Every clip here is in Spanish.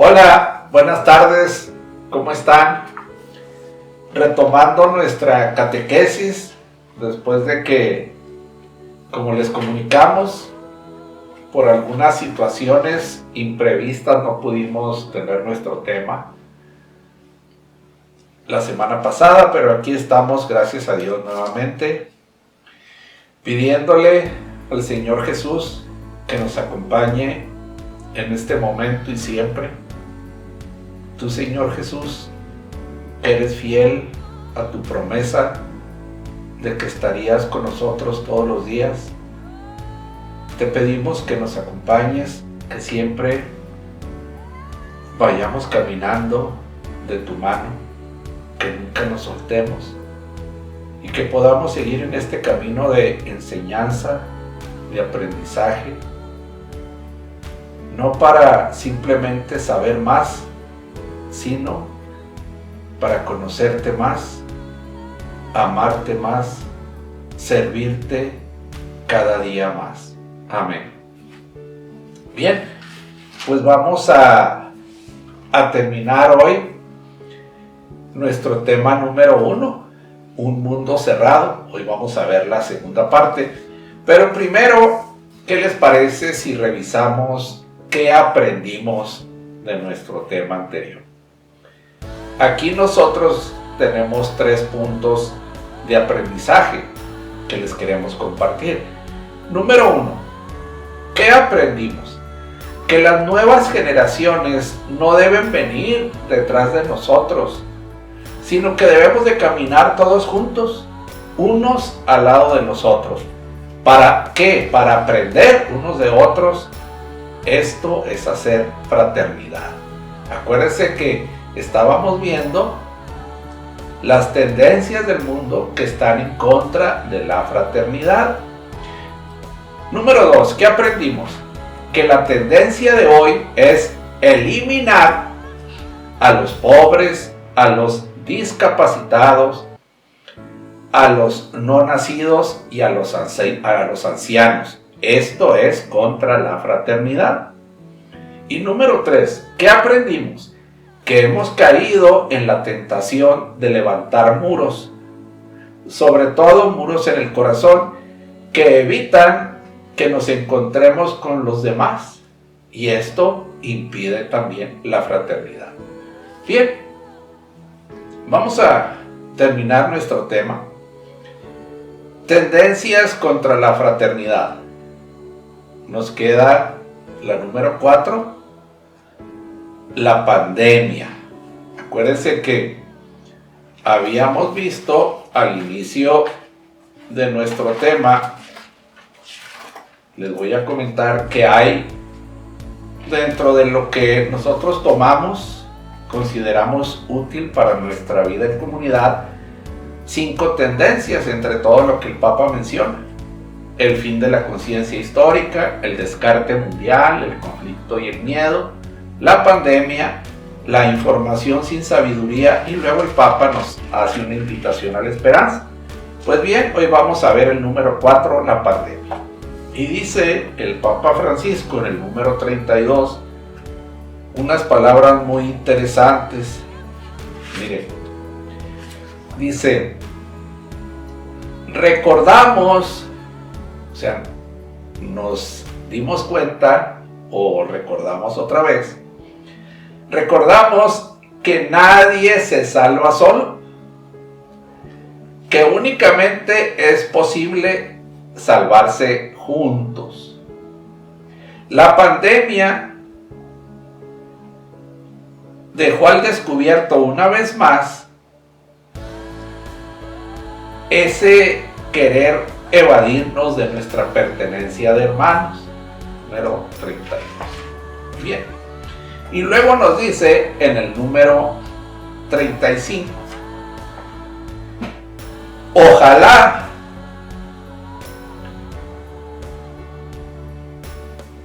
Hola, buenas tardes, ¿cómo están? Retomando nuestra catequesis, después de que, como les comunicamos, por algunas situaciones imprevistas no pudimos tener nuestro tema la semana pasada, pero aquí estamos, gracias a Dios, nuevamente, pidiéndole al Señor Jesús que nos acompañe en este momento y siempre. Tú, Señor Jesús, eres fiel a tu promesa de que estarías con nosotros todos los días. Te pedimos que nos acompañes, que siempre vayamos caminando de tu mano, que nunca nos soltemos y que podamos seguir en este camino de enseñanza, de aprendizaje, no para simplemente saber más, sino para conocerte más, amarte más, servirte cada día más. Amén. Bien, pues vamos a terminar hoy nuestro tema número 1, un mundo cerrado. Hoy vamos a ver la segunda parte, pero primero, ¿qué les parece si revisamos qué aprendimos de nuestro tema anterior? Aquí nosotros tenemos 3 puntos de aprendizaje que les queremos compartir. Número 1, ¿qué aprendimos? Que las nuevas generaciones no deben venir detrás de nosotros, sino que debemos de caminar todos juntos, unos al lado de los otros. ¿Para qué? Para aprender unos de otros. Esto es hacer fraternidad. Acuérdense que estábamos viendo las tendencias del mundo que están en contra de la fraternidad. Número 2, ¿qué aprendimos? Que la tendencia de hoy es eliminar a los pobres, a los discapacitados, a los no nacidos y a los ancianos. Esto es contra la fraternidad. Y número 3, ¿qué aprendimos? Que hemos caído en la tentación de levantar muros, sobre todo muros en el corazón, que evitan que nos encontremos con los demás, y esto impide también la fraternidad. Bien, vamos a terminar nuestro tema. Tendencias contra la fraternidad. Nos queda la número 4, la pandemia. Acuérdense que habíamos visto al inicio de nuestro tema, les voy a comentar que hay dentro de lo que nosotros tomamos, consideramos útil para nuestra vida en comunidad, 5 tendencias entre todo lo que el Papa menciona: el fin de la conciencia histórica, el descarte mundial, el conflicto y el miedo, la pandemia, la información sin sabiduría, y luego el Papa nos hace una invitación a la esperanza. Pues bien, hoy vamos a ver el número 4, la pandemia. Y dice el Papa Francisco en el número 32 unas palabras muy interesantes. Miren, dice: recordamos, o sea, nos dimos cuenta o recordamos otra vez, recordamos que nadie se salva solo, que únicamente es posible salvarse juntos. La pandemia dejó al descubierto una vez más ese querer evadirnos de nuestra pertenencia de hermanos. Número 32. Bien. Y luego nos dice en el número 35: ojalá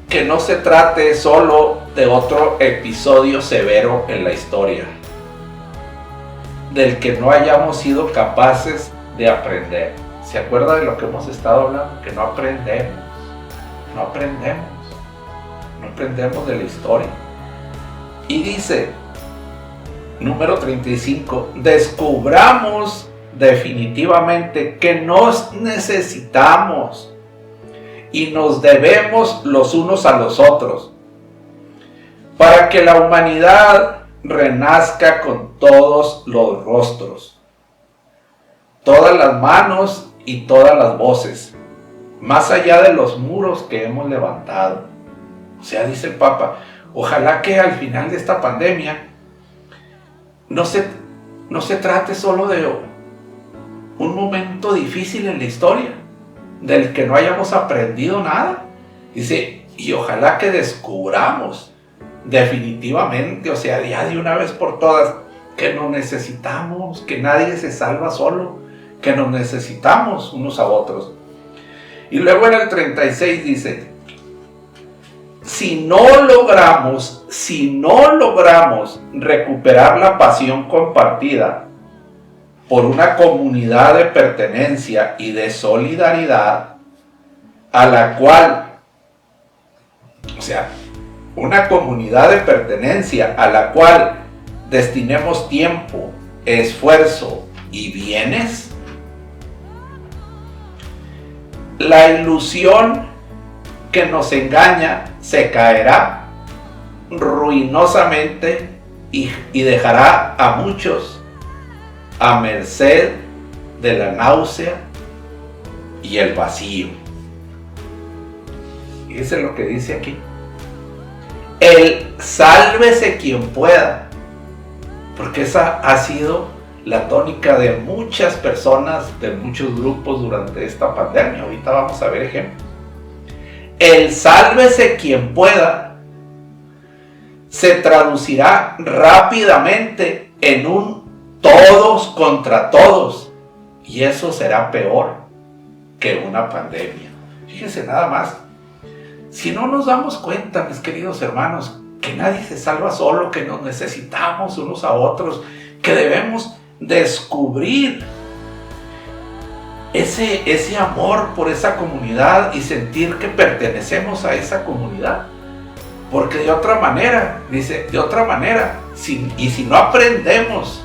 que no se trate solo de otro episodio severo en la historia, del que no hayamos sido capaces de aprender. ¿Se acuerda de lo que hemos estado hablando? Que no aprendemos de la historia. Y dice, número 35, descubramos definitivamente que nos necesitamos y nos debemos los unos a los otros para que la humanidad renazca con todos los rostros, todas las manos y todas las voces, más allá de los muros que hemos levantado. O sea, dice el Papa, ojalá que al final de esta pandemia no se trate solo de un momento difícil en la historia, del que no hayamos aprendido nada. Dice, y ojalá que descubramos definitivamente, o sea, ya de una vez por todas, que nos necesitamos, que nadie se salva solo, que nos necesitamos unos a otros. Y luego en el 36 dice, si no logramos recuperar la pasión compartida por una comunidad de pertenencia y de solidaridad, a la cual, o sea, una comunidad de pertenencia a la cual destinemos tiempo, esfuerzo y bienes, la ilusión que nos engaña se caerá ruinosamente y dejará a muchos a merced de la náusea y el vacío. Y eso es lo que dice aquí. El sálvese quien pueda, porque esa ha sido la tónica de muchas personas, de muchos grupos durante esta pandemia. Ahorita vamos a ver ejemplos. El sálvese quien pueda se traducirá rápidamente en un todos contra todos, y eso será peor que una pandemia. Fíjense nada más, si no nos damos cuenta, mis queridos hermanos, que nadie se salva solo, que nos necesitamos unos a otros, que debemos descubrir ese amor por esa comunidad y sentir que pertenecemos a esa comunidad. Porque de otra manera, dice, si no aprendemos,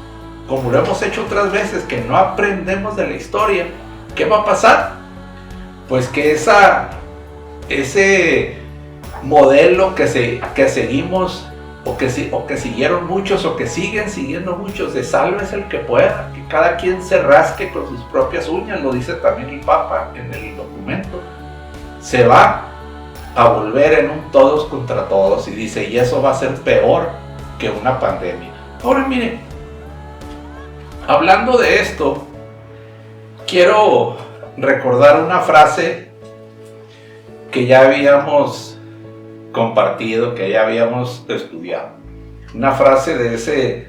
como lo hemos hecho otras veces, que no aprendemos de la historia, ¿qué va a pasar? Pues que ese modelo que seguimos, o que siguieron muchos, o que siguen siguiendo muchos, de sálvese el que pueda, que cada quien se rasque con sus propias uñas, lo dice también el Papa en el documento, se va a volver en un todos contra todos, y dice, y eso va a ser peor que una pandemia. Ahora miren, hablando de esto, quiero recordar una frase que ya habíamos compartido, que ya habíamos estudiado. Una frase de ese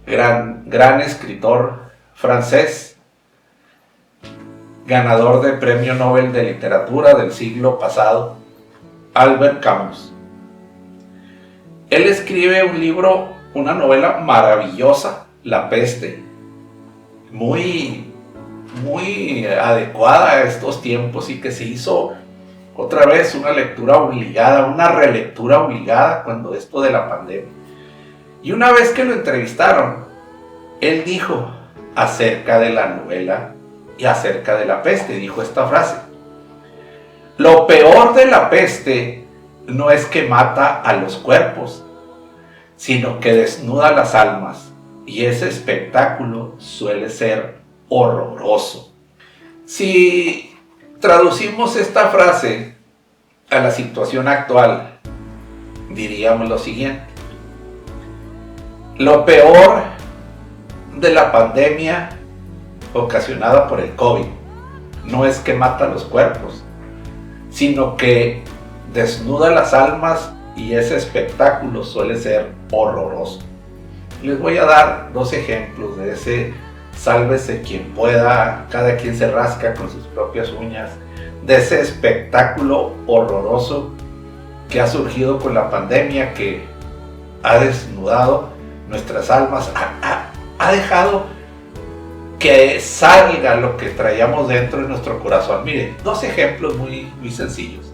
gran escritor francés, ganador del Premio Nobel de Literatura del siglo pasado, Albert Camus. Él escribe un libro, una novela maravillosa, La Peste, muy adecuada a estos tiempos, y que se hizo otra vez una lectura obligada, una relectura obligada cuando esto de la pandemia. Y una vez que lo entrevistaron, él dijo acerca de la novela y acerca de la peste, dijo esta frase: lo peor de la peste no es que mata a los cuerpos, sino que desnuda las almas, y ese espectáculo suele ser horroroso. Si traducimos esta frase a la situación actual, diríamos lo siguiente: lo peor de la pandemia ocasionada por el COVID no es que mata los cuerpos, sino que desnuda las almas, y ese espectáculo suele ser horroroso. Les voy a dar dos ejemplos de ese sálvese quien pueda, cada quien se rasca con sus propias uñas, de ese espectáculo horroroso que ha surgido con la pandemia, que ha desnudado nuestras almas, ha dejado que salga lo que traíamos dentro de nuestro corazón. Miren, dos ejemplos muy sencillos.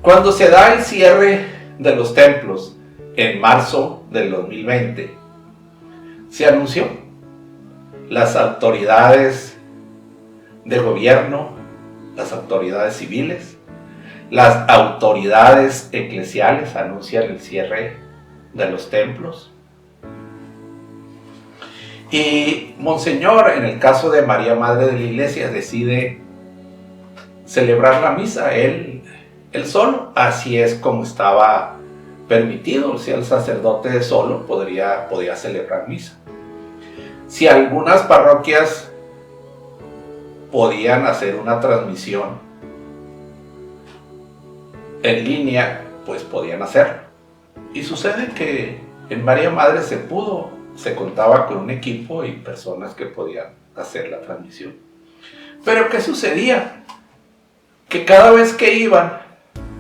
Cuando se da el cierre de los templos, en marzo del 2020, se anunció. Las autoridades de gobierno, las autoridades civiles, las autoridades eclesiales anuncian el cierre de los templos. Y Monseñor, en el caso de María Madre de la Iglesia, decide celebrar la misa él solo. Así es como estaba permitido. Si el sacerdote solo podía celebrar misa. Si algunas parroquias podían hacer una transmisión en línea, pues podían hacerlo. Y sucede que en María Madre se contaba con un equipo y personas que podían hacer la transmisión. Pero ¿qué sucedía? Que cada vez que iban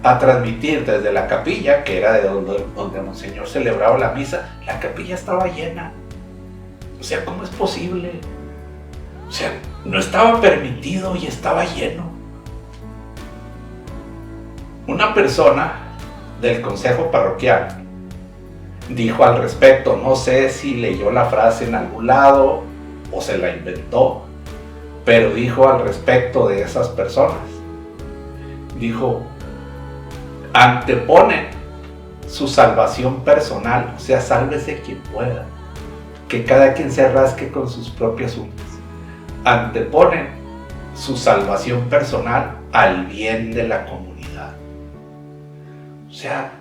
a transmitir desde la capilla, que era de donde Monseñor celebraba la misa, la capilla estaba llena. O sea, ¿cómo es posible? O sea, no estaba permitido y estaba lleno. Una persona del consejo parroquial dijo al respecto, no sé si leyó la frase en algún lado o se la inventó, pero dijo al respecto de esas personas. Dijo, anteponen su salvación personal, o sea, sálvese quien pueda, que cada quien se rasque con sus propias uñas. Anteponen su salvación personal al bien de la comunidad. O sea,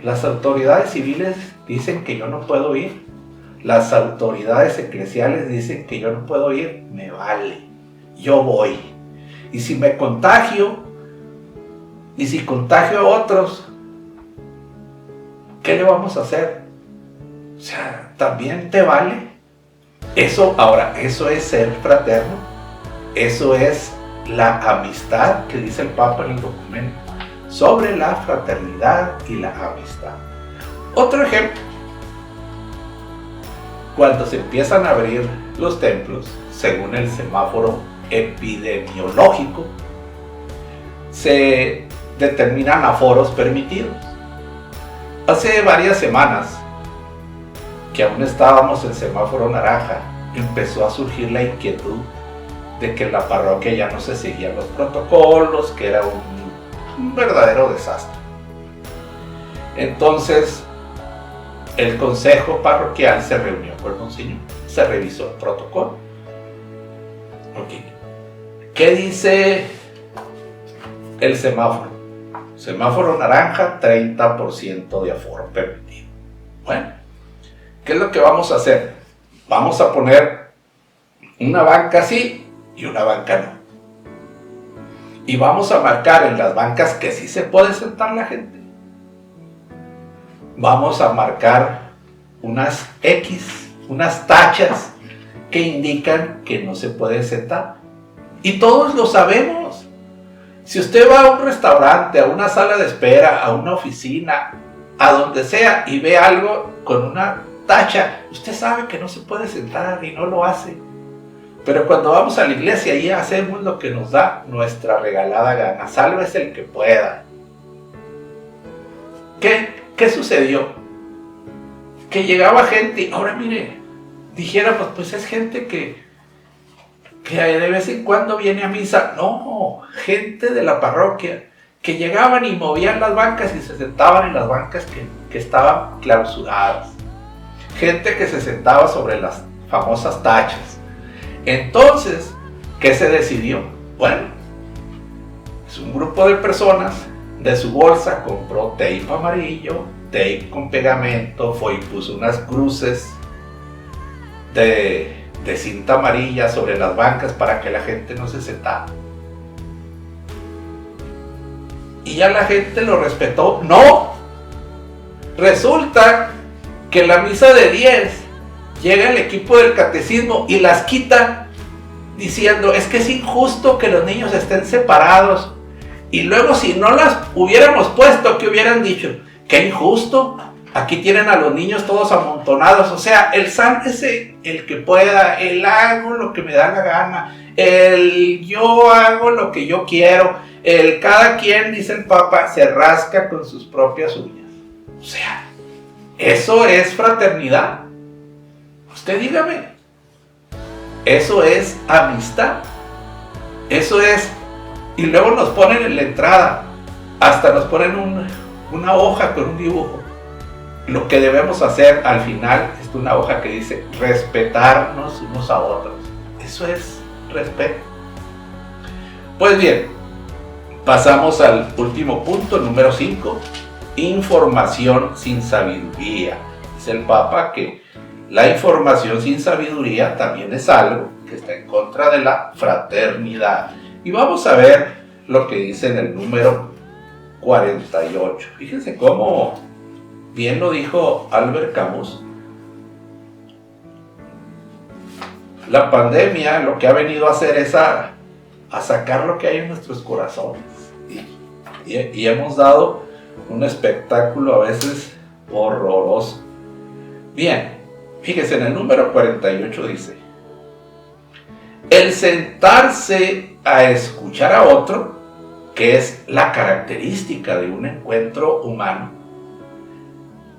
las autoridades civiles dicen que yo no puedo ir. Las autoridades eclesiales dicen que yo no puedo ir. Me vale. Yo voy. Y si me contagio, y si contagio a otros, ¿qué le vamos a hacer? O sea, ¿también te vale? Eso es ser fraterno. Eso es la amistad que dice el Papa en el documento sobre la fraternidad y la amistad. Otro ejemplo, cuando se empiezan a abrir los templos, según el semáforo epidemiológico, se determinan aforos permitidos. Hace varias semanas, que aún estábamos en semáforo naranja, empezó a surgir la inquietud de que en la parroquia ya no se seguían los protocolos, que era un verdadero desastre. Entonces, el consejo parroquial se reunió con el Monseñor, se revisó el protocolo. Okay. ¿Qué dice el semáforo? Semáforo naranja, 30% de aforo permitido. Bueno, ¿qué es lo que vamos a hacer? Vamos a poner una banca sí y una banca no. Y vamos a marcar en las bancas que sí se puede sentar la gente. Vamos a marcar unas X, unas tachas que indican que no se puede sentar. Y todos lo sabemos. Si usted va a un restaurante, a una sala de espera, a una oficina, a donde sea, y ve algo con una tacha, usted sabe que no se puede sentar y no lo hace. Pero cuando vamos a la iglesia, ahí hacemos lo que nos da nuestra regalada gana. Sálvese el que pueda. ¿Qué sucedió? Que llegaba gente, y ahora mire, dijéramos, pues es gente que de vez en cuando viene a misa. No, gente de la parroquia, que llegaban y movían las bancas y se sentaban en las bancas que estaban clausuradas. Gente que se sentaba sobre las famosas tachas. Entonces, ¿qué se decidió? Bueno, es un grupo de personas, de su bolsa compró tape amarillo, tape con pegamento, fue y puso unas cruces de cinta amarilla sobre las bancas para que la gente no se sentara. Y ya la gente lo respetó. ¡No! Resulta que en la misa de 10 llega el equipo del catecismo y las quita diciendo, es que es injusto que los niños estén separados. Y luego, si no las hubiéramos puesto, ¿qué hubieran dicho? ¡Qué injusto! Aquí tienen a los niños todos amontonados. O sea, el sálvese el que pueda, el hago lo que me da la gana, el yo hago lo que yo quiero, el cada quien, dice el Papa, se rasca con sus propias uñas. O sea, ¿Eso es fraternidad? Usted dígame. Eso es amistad. Eso es... Y luego nos ponen en la entrada, hasta nos ponen una hoja con un dibujo. Lo que debemos hacer al final es una hoja que dice respetarnos unos a otros. Eso es respeto. Pues bien, pasamos al último punto, número 5. Información sin sabiduría. Dice el Papa que la información sin sabiduría también es algo que está en contra de la fraternidad. Y vamos a ver lo que dice en el número 48. Fíjense cómo bien lo dijo Albert Camus. La pandemia lo que ha venido a hacer es a sacar lo que hay en nuestros corazones. Y hemos dado un espectáculo a veces horroroso. Bien, fíjense, en el número 48 dice: el sentarse a escuchar a otro, que es la característica de un encuentro humano,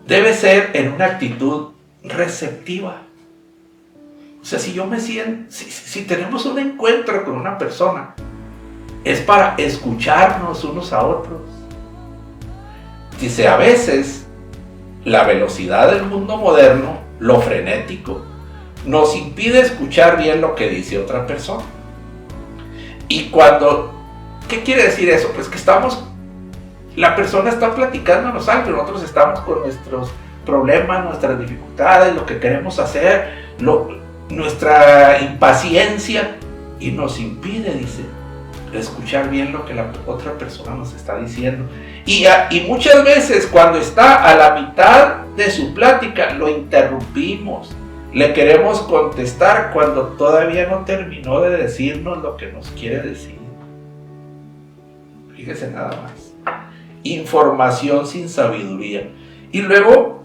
debe ser en una actitud receptiva. O sea, si yo me siento, si tenemos un encuentro con una persona, es para escucharnos unos a otros. Dice, a veces la velocidad del mundo moderno, lo frenético, nos impide escuchar bien lo que dice otra persona. Y cuando, ¿qué quiere decir eso? Pues que la persona está platicándonos algo, nosotros estamos con nuestros problemas, nuestras dificultades, lo que queremos hacer, nuestra impaciencia, y nos impide, dice, escuchar bien lo que la otra persona nos está diciendo. Y muchas veces cuando está a la mitad de su plática, lo interrumpimos. Le queremos contestar cuando todavía no terminó de decirnos lo que nos quiere decir. Fíjese nada más. Información sin sabiduría. Y luego,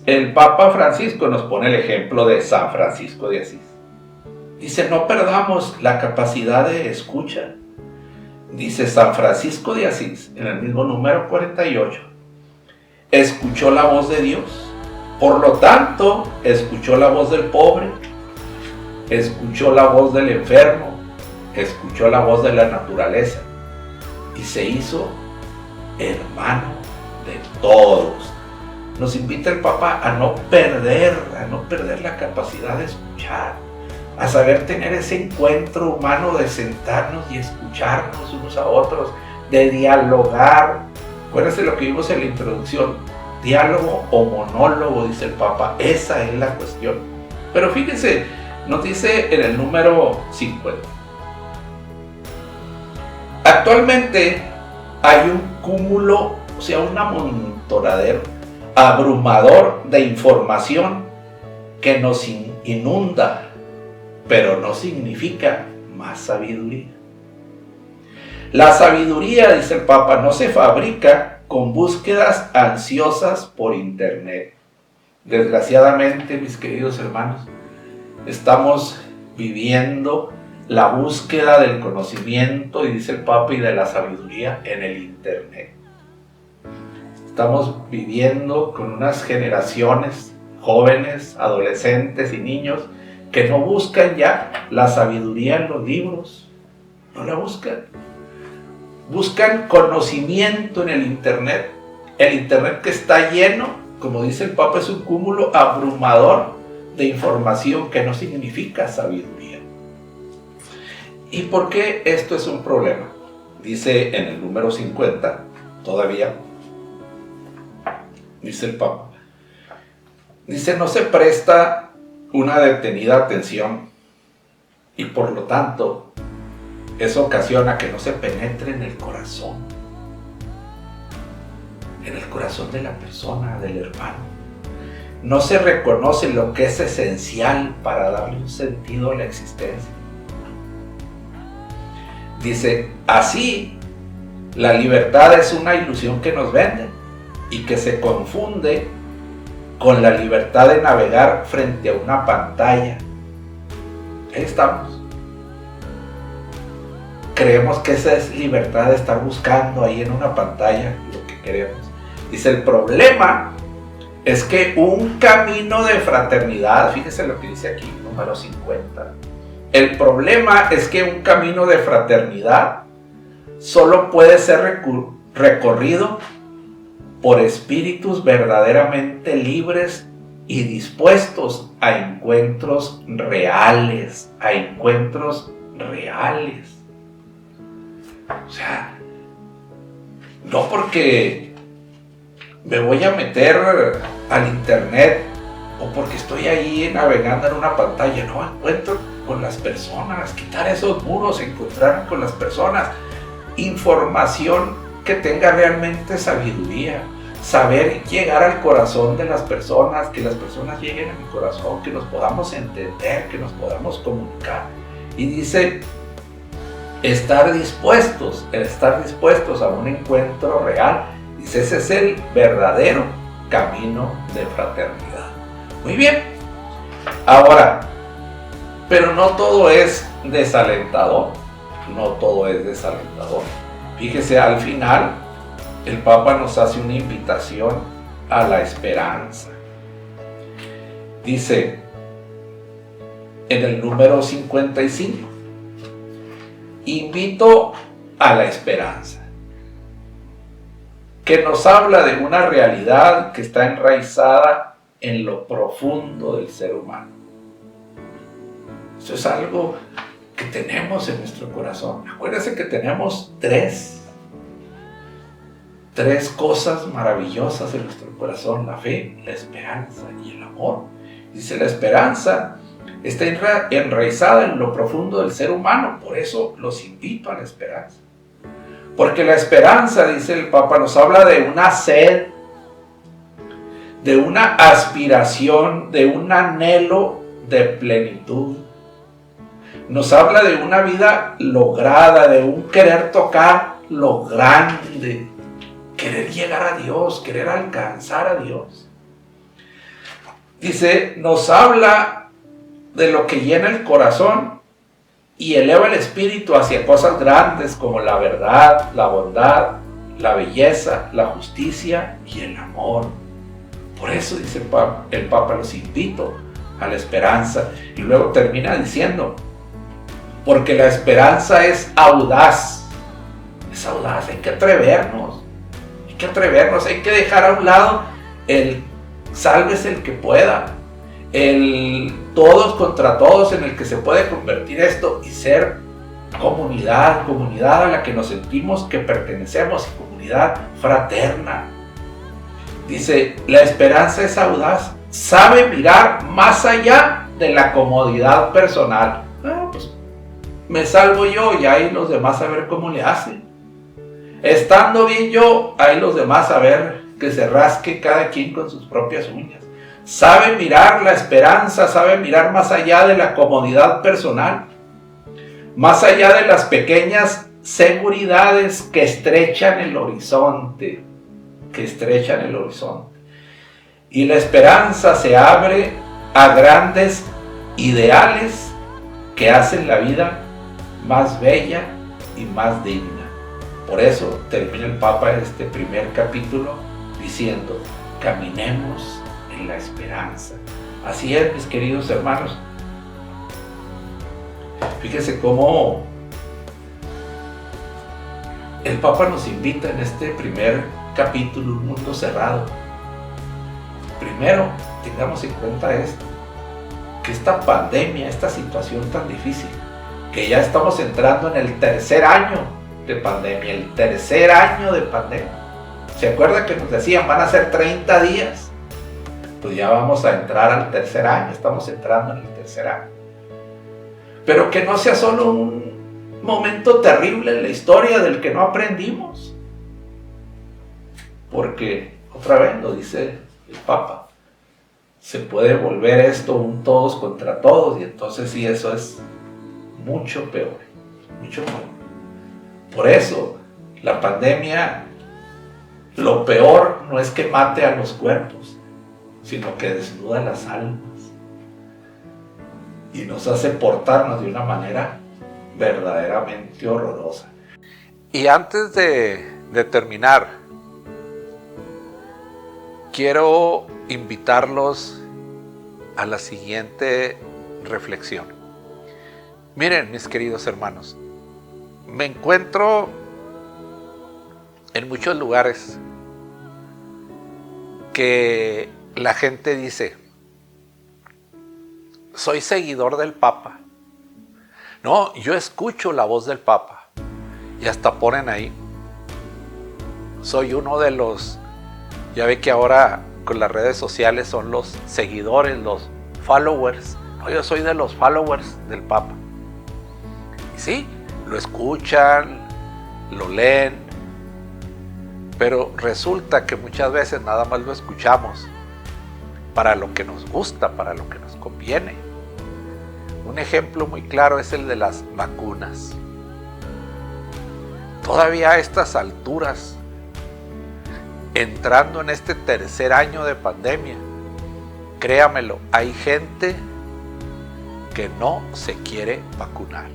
el Papa Francisco nos pone el ejemplo de San Francisco de Asís. Dice, no perdamos la capacidad de escucha. Dice San Francisco de Asís, en el mismo número 48, escuchó la voz de Dios. Por lo tanto, escuchó la voz del pobre, escuchó la voz del enfermo, escuchó la voz de la naturaleza y se hizo hermano de todos. Nos invita el Papa a no perder la capacidad de escuchar, a saber tener ese encuentro humano de sentarnos y escucharnos unos a otros, de dialogar. Acuérdense lo que vimos en la introducción, diálogo o monólogo, dice el Papa, esa es la cuestión. Pero fíjense, nos dice en el número 50. Actualmente hay un cúmulo, o sea, un amontonadero abrumador de información que nos inunda, pero no significa más sabiduría. La sabiduría, dice el Papa, no se fabrica con búsquedas ansiosas por internet. Desgraciadamente, mis queridos hermanos, estamos viviendo la búsqueda del conocimiento, y dice el Papa, y de la sabiduría en el internet. Estamos viviendo con unas generaciones, jóvenes, adolescentes y niños, que no buscan ya la sabiduría en los libros, no la buscan. Buscan conocimiento en el internet que está lleno, como dice el Papa, es un cúmulo abrumador de información que no significa sabiduría. ¿Y por qué esto es un problema? Dice en el número 50, todavía, dice el Papa, dice, no se presta una detenida atención y por lo tanto eso ocasiona que no se penetre en el corazón de la persona, del hermano. No se reconoce lo que es esencial para darle un sentido a la existencia. Dice, así la libertad es una ilusión que nos venden y que se confunde con la libertad de navegar frente a una pantalla. Ahí estamos. Creemos que esa es libertad de estar buscando ahí en una pantalla lo que queremos. Dice, el problema es que un camino de fraternidad, fíjese lo que dice aquí, número 50. El problema es que un camino de fraternidad solo puede ser recorrido por espíritus verdaderamente libres y dispuestos a encuentros reales, O sea, no porque me voy a meter al internet o porque estoy ahí navegando en una pantalla, no, encuentro con las personas, quitar esos muros, encontrarme con las personas, información que tenga realmente sabiduría, saber llegar al corazón de las personas, que las personas lleguen a mi corazón, que nos podamos entender, que nos podamos comunicar. Y dice, estar dispuestos a un encuentro real. Dice, ese es el verdadero camino de fraternidad. Muy bien. Ahora, pero no todo es desalentador. Fíjese, al final, el Papa nos hace una invitación a la esperanza. Dice, en el número 55, invito a la esperanza, que nos habla de una realidad que está enraizada en lo profundo del ser humano. Eso es algo que tenemos en nuestro corazón. Acuérdense que tenemos tres cosas maravillosas en nuestro corazón: la fe, la esperanza y el amor. Dice, la esperanza está enraizada en lo profundo del ser humano, por eso los invito a la esperanza. Porque la esperanza, dice el Papa, nos habla de una sed, de una aspiración, de un anhelo de plenitud. Nos habla de una vida lograda, de un querer tocar lo grande, querer llegar a Dios, querer alcanzar a Dios. Dice, nos habla de lo que llena el corazón y eleva el espíritu hacia cosas grandes como la verdad, la bondad, la belleza, la justicia y el amor. Por eso dice el Papa, los invito a la esperanza. Y luego termina diciendo, porque la esperanza es audaz. Es audaz, hay que atrevernos. Hay que dejar a un lado el sálvese el que pueda, el todos contra todos en el que se puede convertir esto y ser comunidad a la que nos sentimos que pertenecemos, comunidad fraterna. Dice, la esperanza es audaz, sabe mirar más allá de la comodidad personal. Pues me salvo yo y ahí los demás a ver cómo le hacen. Estando bien yo, ahí los demás a ver que se rasque cada quien con sus propias uñas. Sabe mirar la esperanza, sabe mirar más allá de la comodidad personal, más allá de las pequeñas seguridades que estrechan el horizonte, Y la esperanza se abre a grandes ideales que hacen la vida más bella y más digna. Por eso termina el Papa este primer capítulo diciendo, caminemos en la esperanza. Así es, mis queridos hermanos. Fíjense cómo el Papa nos invita en este primer capítulo, un mundo cerrado. Primero, tengamos en cuenta esto, que esta pandemia, esta situación tan difícil, que ya estamos entrando en el tercer año de pandemia, ¿Se acuerda que nos decían van a ser 30 días? Pues ya vamos a entrar al tercer año, estamos entrando en el tercer año. Pero que no sea solo un momento terrible en la historia del que no aprendimos. Porque, otra vez lo dice el Papa, se puede volver esto un todos contra todos y entonces sí, eso es mucho peor. Por eso, la pandemia, lo peor no es que mate a los cuerpos, sino que desnuda las almas y nos hace portarnos de una manera verdaderamente horrorosa. Y antes de terminar, quiero invitarlos a la siguiente reflexión. Miren, mis queridos hermanos, me encuentro en muchos lugares que la gente dice: soy seguidor del Papa. No, yo escucho la voz del Papa. Y hasta ponen ahí: soy uno de los... Ya ve que ahora con las redes sociales son los seguidores, los followers. No, yo soy de los followers del Papa. Y sí, lo escuchan, lo leen, pero resulta que muchas veces nada más lo escuchamos para lo que nos gusta, para lo que nos conviene. Un ejemplo muy claro es el de las vacunas. Todavía a estas alturas, entrando en este tercer año de pandemia, créamelo, hay gente que no se quiere vacunar.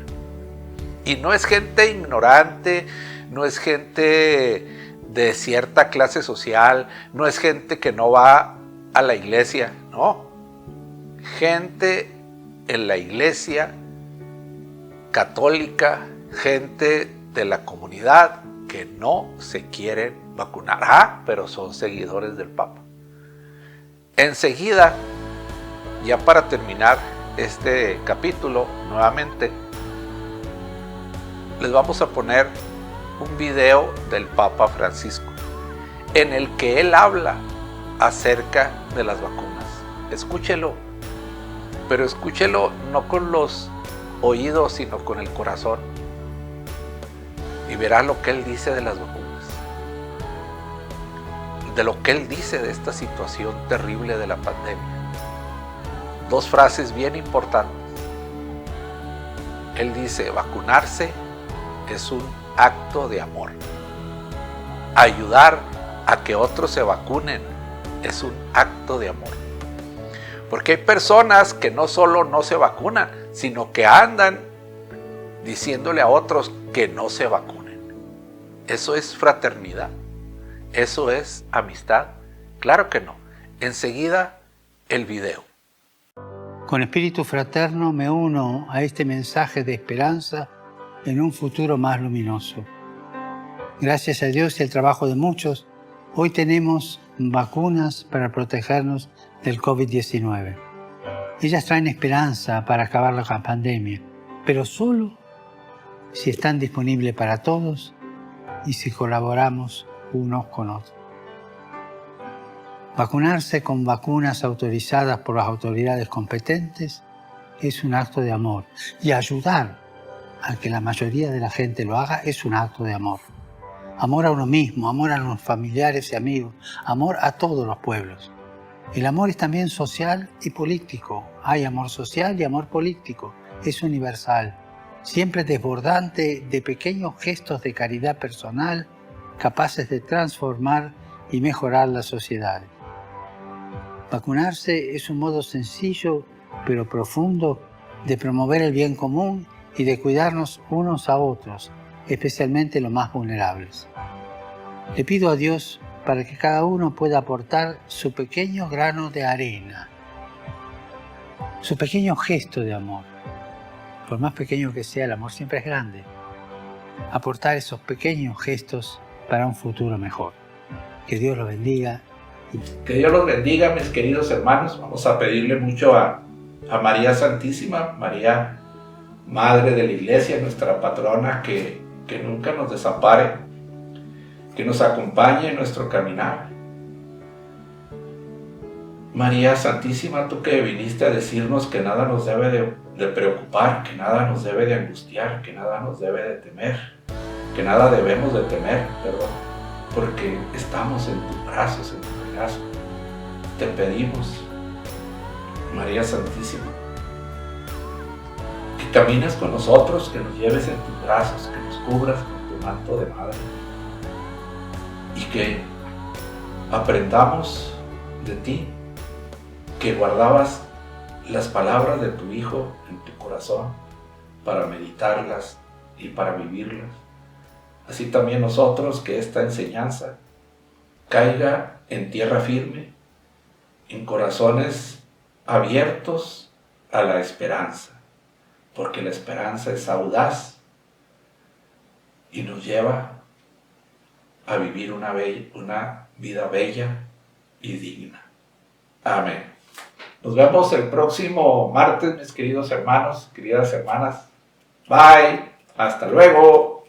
Y no es gente ignorante, no es gente de cierta clase social, no es gente que no va a la iglesia, no. Gente en la iglesia católica, gente de la comunidad que no se quieren vacunar, pero son seguidores del Papa. Enseguida, ya para terminar este capítulo, nuevamente, les vamos a poner un video del Papa Francisco, en el que él habla acerca de las vacunas. Escúchelo, pero escúchelo no con los oídos, sino con el corazón. Y verá lo que él dice de las vacunas, de lo que él dice de esta situación terrible de la pandemia. Dos frases bien importantes. Él dice: vacunarse es un acto de amor. Ayudar a que otros se vacunen es un acto de amor. Porque hay personas que no solo no se vacunan, sino que andan diciéndole a otros que no se vacunen. ¿Eso es fraternidad? ¿Eso es amistad? Claro que no. Enseguida, el video. Con espíritu fraterno me uno a este mensaje de esperanza en un futuro más luminoso. Gracias a Dios y al trabajo de muchos, hoy tenemos vacunas para protegernos del COVID-19. Ellas traen esperanza para acabar la pandemia, pero solo si están disponibles para todos y si colaboramos unos con otros. Vacunarse con vacunas autorizadas por las autoridades competentes es un acto de amor, y ayudar a que la mayoría de la gente lo haga es un acto de amor. Amor a uno mismo, amor a los familiares y amigos, amor a todos los pueblos. El amor es también social y político. Hay amor social y amor político. Es universal, siempre desbordante de pequeños gestos de caridad personal capaces de transformar y mejorar las sociedades. Vacunarse es un modo sencillo pero profundo de promover el bien común y de cuidarnos unos a otros, especialmente los más vulnerables. Le pido a Dios para que cada uno pueda aportar su pequeño grano de arena, su pequeño gesto de amor. Por más pequeño que sea, el amor siempre es grande. Aportar esos pequeños gestos para un futuro mejor. Que Dios los bendiga. Que Dios los bendiga, mis queridos hermanos. Vamos a pedirle mucho a María Santísima, María, Madre de la Iglesia, nuestra patrona, que nunca nos desampare, que nos acompañe en nuestro caminar. María Santísima, tú que viniste a decirnos que nada nos debe de preocupar, que nada nos debe de angustiar, que nada nos debe de temer, que nada debemos de temer, porque estamos en tus brazos, en tu regazo. Te pedimos, María Santísima, que camines con nosotros, que nos lleves en tus brazos, que nos cubras con tu manto de madre y que aprendamos de ti, que guardabas las palabras de tu Hijo en tu corazón para meditarlas y para vivirlas. Así también nosotros, que esta enseñanza caiga en tierra firme, en corazones abiertos a la esperanza, porque la esperanza es audaz y nos lleva a vivir una vida bella y digna. Amén. Nos vemos el próximo martes, mis queridos hermanos, queridas hermanas. Bye. Hasta luego.